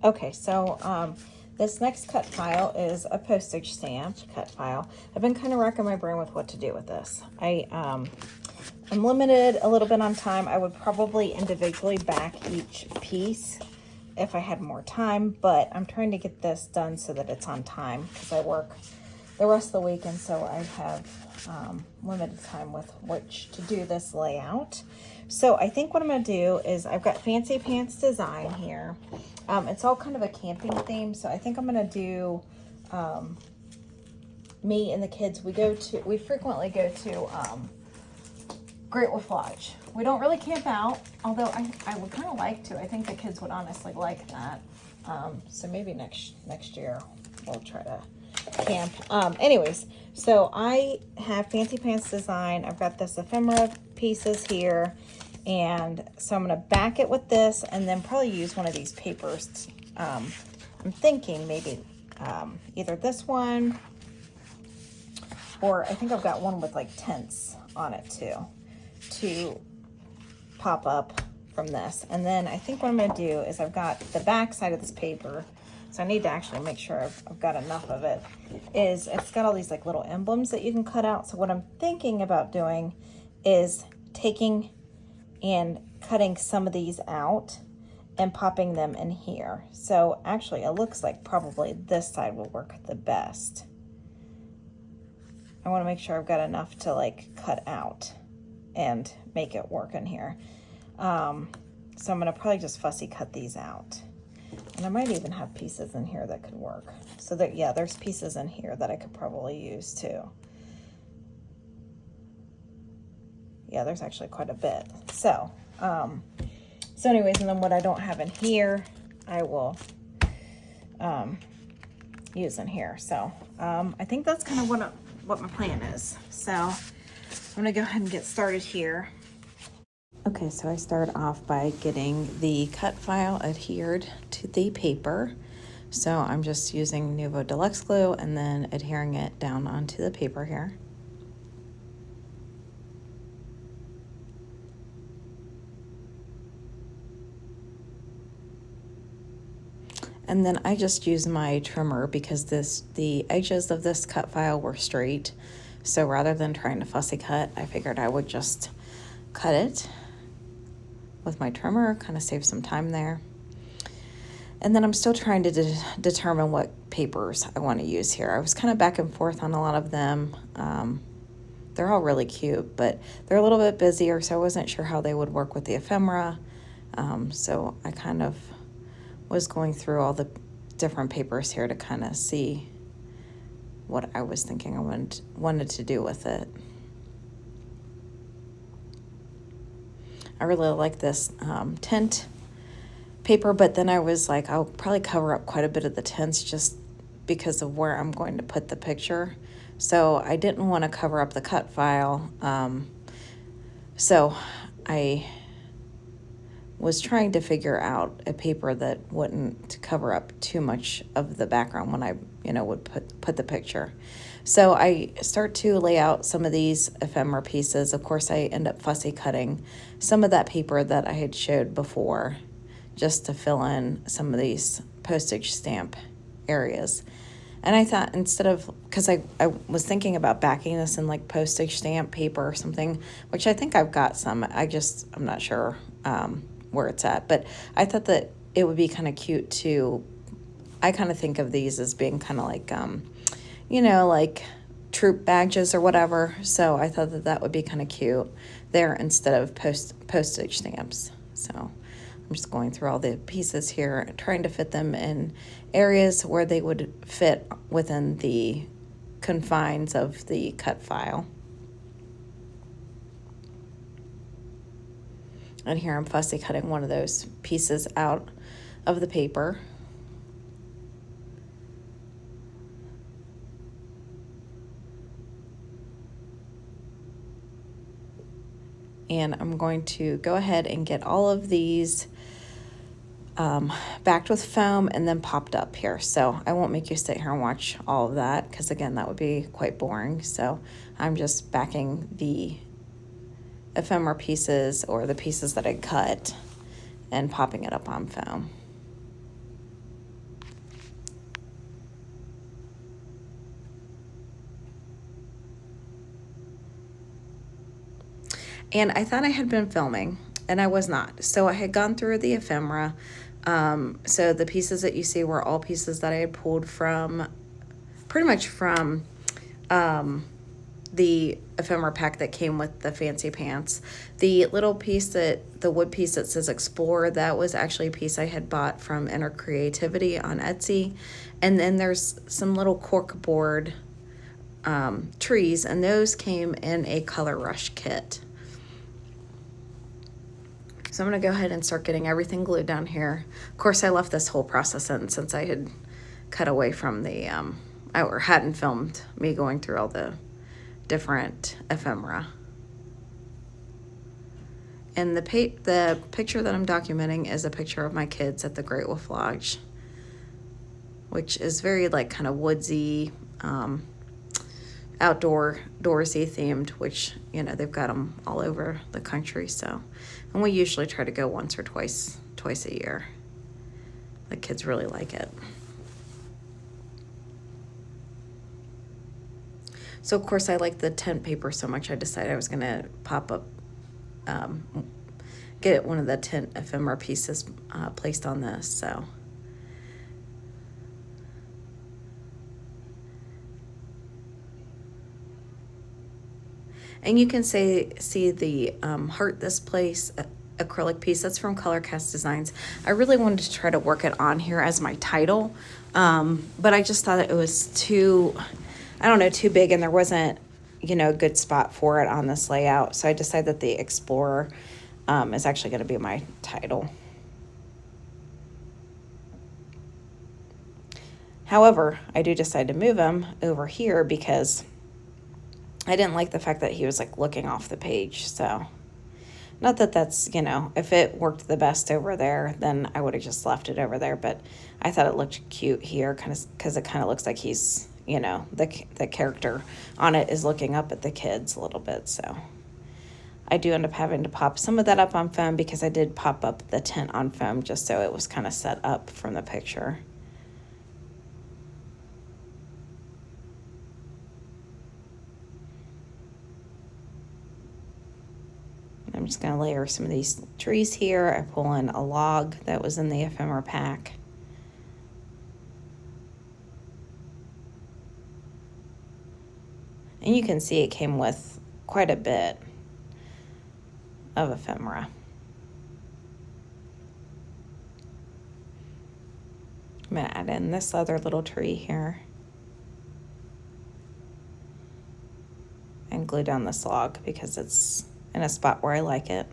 Okay, so this next cut file is a postage stamp cut file. I've been kind of racking my brain with what to do with this. I'm limited a little bit on time. I would probably individually back each piece if I had more time, but I'm trying to get this done so that it's on time because I work the rest of the week, and so I have limited time with which to do this layout. So I think what I'm going to do is I've got Fancy Pants Design here. It's all kind of a camping theme, so I think I'm going to do me and the kids. We frequently go to Great Wolf Lodge. We don't really camp out, although I would kind of like to. I think the kids would honestly like that. So maybe next year we'll try to camp. Anyways, so I have Fancy Pants Design. I've got this ephemera pieces here, and so I'm going to back it with this and then probably use one of these papers. I'm thinking maybe either this one, or I think I've got one with like tents on it too, to pop up from this. And then I think what I'm going to do is I've got the back side of this paper, so I need to actually make sure I've got enough of it, is it's got all these like little emblems that you can cut out. So what I'm thinking about doing is taking and cutting some of these out and popping them in here. So actually it looks like probably this side will work the best. I want to make sure I've got enough to like cut out and make it work in here. So I'm going to probably just fussy cut these out. And I might even have pieces in here that could work. So that, yeah, there's pieces in here that I could probably use too. Yeah, there's actually quite a bit. So anyways, and then what I don't have in here, I will use in here. So I think that's kind of what my plan is. So I'm gonna go ahead and get started here. Okay, so I start off by getting the cut file adhered to the paper. So I'm just using Nuvo Deluxe Glue and then adhering it down onto the paper here. And then I just use my trimmer because the edges of this cut file were straight. So rather than trying to fussy cut, I figured I would just cut it with my trimmer, kind of save some time there. And then I'm still trying to determine what papers I want to use here. I was kind of back and forth on a lot of them. They're all really cute, but they're a little bit busier, so I wasn't sure how they would work with the ephemera. So I kind of was going through all the different papers here to kind of see what I was thinking I wanted to do with it. I really like this tint paper, but then I was like, I'll probably cover up quite a bit of the tints just because of where I'm going to put the picture. So I didn't want to cover up the cut file. So I was trying to figure out a paper that wouldn't cover up too much of the background when I, would put the picture. So I start to lay out some of these ephemera pieces. Of course, I end up fussy cutting some of that paper that I had showed before just to fill in some of these postage stamp areas. And I thought instead of, because I was thinking about backing this in like postage stamp paper or something, which I think I've got some. I'm not sure where it's at, but I thought that it would be kind of cute to, I kind of think of these as being kind of like, like troop badges or whatever. So I thought that would be kind of cute there instead of postage stamps. So I'm just going through all the pieces here, trying to fit them in areas where they would fit within the confines of the cut file. And here I'm fussy cutting one of those pieces out of the paper. And I'm going to go ahead and get all of these backed with foam and then popped up here. So I won't make you sit here and watch all of that because, again, that would be quite boring. So I'm just backing the ephemera pieces or the pieces that I cut and popping it up on foam. And I thought I had been filming, and I was not. So I had gone through the ephemera. So the pieces that you see were all pieces that I had pulled from, pretty much from the ephemera pack that came with the fancy pants. The little piece the wood piece that says Explorer, that was actually a piece I had bought from Inner Creativity on Etsy. And then there's some little cork board trees, and those came in a Color Rush kit. So I'm going to go ahead and start getting everything glued down here. Of course, I left this whole process in since I had cut away from the, or hadn't filmed me going through all the different ephemera. And the picture that I'm documenting is a picture of my kids at the Great Wolf Lodge, which is very like kind of woodsy, outdoorsy themed, which, you know, they've got them all over the country. So, and we usually try to go once or twice a year. The kids really like it. So of course I like the tent paper so much I decided I was going to pop up, get one of the tent ephemera pieces placed on this. So and you can see the Heart This Place acrylic piece. That's from Colorcast Designs. I really wanted to try to work it on here as my title, but I just thought it was too big, and there wasn't, you know, a good spot for it on this layout. So I decided that the Explorer is actually going to be my title. However, I do decide to move him over here because I didn't like the fact that he was like looking off the page. So not that that's, you know, if it worked the best over there, then I would have just left it over there. But I thought it looked cute here, kind of, because it kind of looks like he's, you know, the character on it is looking up at the kids a little bit. So I do end up having to pop some of that up on foam because I did pop up the tent on foam just so it was kind of set up from the picture. I'm just going to layer some of these trees here. I pull in a log that was in the ephemera pack. And you can see it came with quite a bit of ephemera. I'm going to add in this other little tree here and glue down this log because it's in a spot where I like it.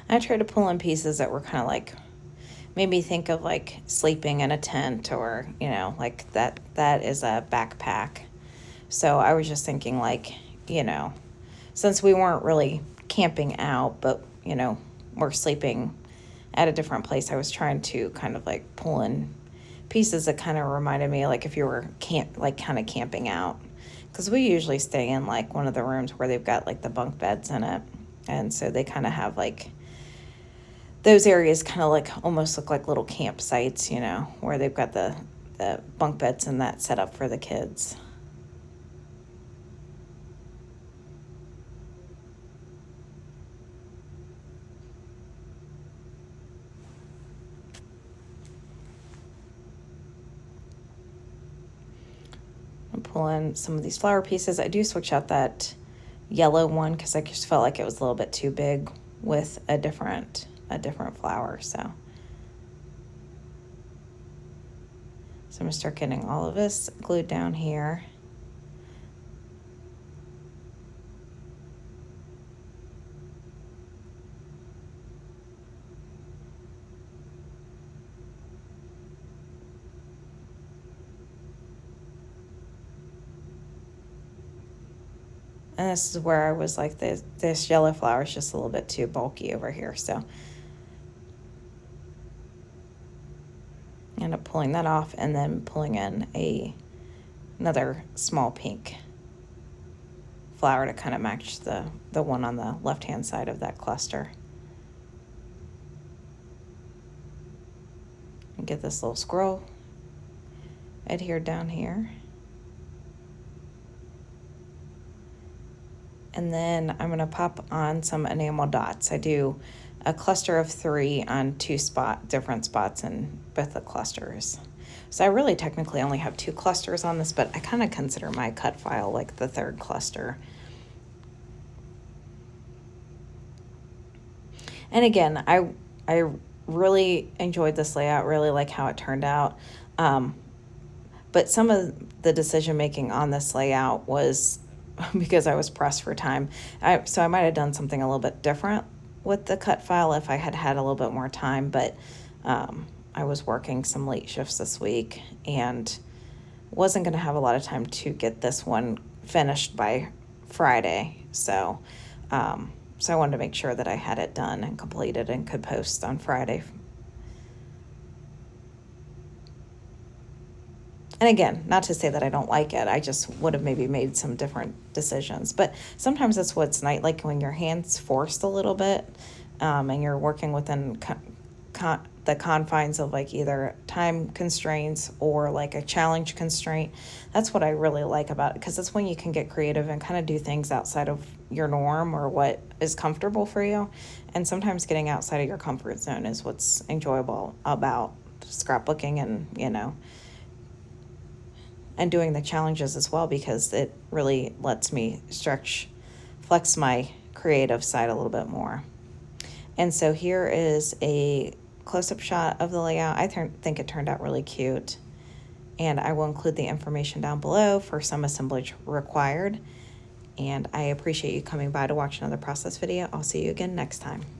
I tried to pull in pieces that were kind of like, made me think of like sleeping in a tent, or, you know, like that is a backpack. So I was just thinking like, you know, since we weren't really camping out, but, you know, we're sleeping at a different place, I was trying to kind of like pull in pieces that kind of reminded me like if you were kind of camping out, because we usually stay in like one of the rooms where they've got like the bunk beds in it, and so they kind of have like those areas kind of like almost look like little campsites, you know, where they've got the bunk beds and that set up for the kids. Pull in some of these flower pieces. I do switch out that yellow one because I just felt like it was a little bit too big with a different flower. So I'm gonna start getting all of this glued down here. And this is where I was like, this yellow flower is just a little bit too bulky over here. So I end up pulling that off and then pulling in another small pink flower to kind of match the one on the left-hand side of that cluster. get this little scroll adhered down here. And then I'm going to pop on some enamel dots. I do a cluster of 3 on different spots in both the clusters. So I really technically only have 2 clusters on this, but I kind of consider my cut file like the 3rd cluster. And again, I really enjoyed this layout, really like how it turned out. But some of the decision making on this layout was because I was pressed for time. So I might have done something a little bit different with the cut file if I had had a little bit more time, but I was working some late shifts this week and wasn't going to have a lot of time to get this one finished by Friday. So I wanted to make sure that I had it done and completed and could post on Friday. And again, not to say that I don't like it, I just would have maybe made some different decisions. But sometimes that's what's nice, like when your hand's forced a little bit and you're working within the confines of like either time constraints or like a challenge constraint. That's what I really like about it, because that's when you can get creative and kind of do things outside of your norm or what is comfortable for you. And sometimes getting outside of your comfort zone is what's enjoyable about scrapbooking and doing the challenges as well, because it really lets me flex my creative side a little bit more. And so here is a close-up shot of the layout. I think it turned out really cute. And I will include the information down below for some assemblage required. And I appreciate you coming by to watch another process video. I'll see you again next time.